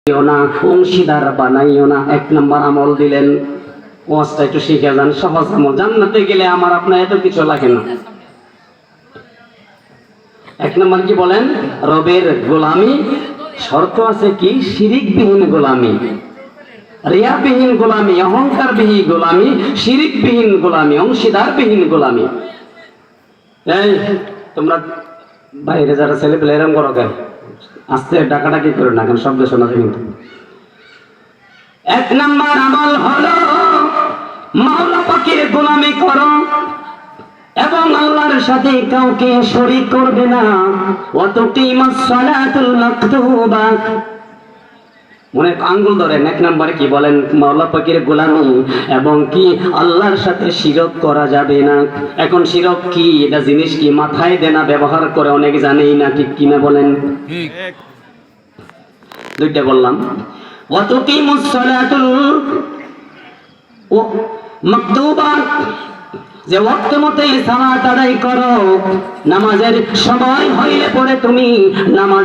না, অংশীদার বানাইও না। এক নম্বর আমল দিলেন, ওয়াজটা একটু শিখে যান, সহজ আমল। জান্নাতে গেলে আমার আপনার এত কিছু লাগে না। এক নম্বর কি বলেন? রবের গোলামি। শর্ত আছে কি? শিরিকবিহীন গোলামি, রিয়াবিহীন গোলামি, অহংকারবিহীন গোলামি, শিরিকবিহীন গোলামি, অংশীদারবিহীন গোলামি। এই তোমরা বাইরে যারা ছেলে পেলে এরম করো কেন? আস্তে ডাকাডাকি করো না, কেন শব্দ শোনা যায় কিন্তু। এক নম্বর আমল হলো মাওলা পাকের গোলামি করো এবং আল্লাহর সাথে কাউকে শরীক করবে না। ওয়া তুকিমাস সালাতুল মাকতুবা। মনে আঙ্গুল ধরেন, এক নম্বরে কি বলেন? মাওলা পাকের গোলামি এবং কি আল্লাহর সাথে শিরক করা যাবে না। এখন শিরক কি, এটা জিনিস কি মাথায় দেনা ব্যবহার করে অনেক জানেই না, ঠিক কিনা বলেন? ঠিক। দুইটা বললাম। ওয়া তুকিমুস সালাতুল মাকতুবা, যে ওয়াক্ত মতে সালাত আদায় করো, নামাজের সময় হইলে পরে তুমি নামাজ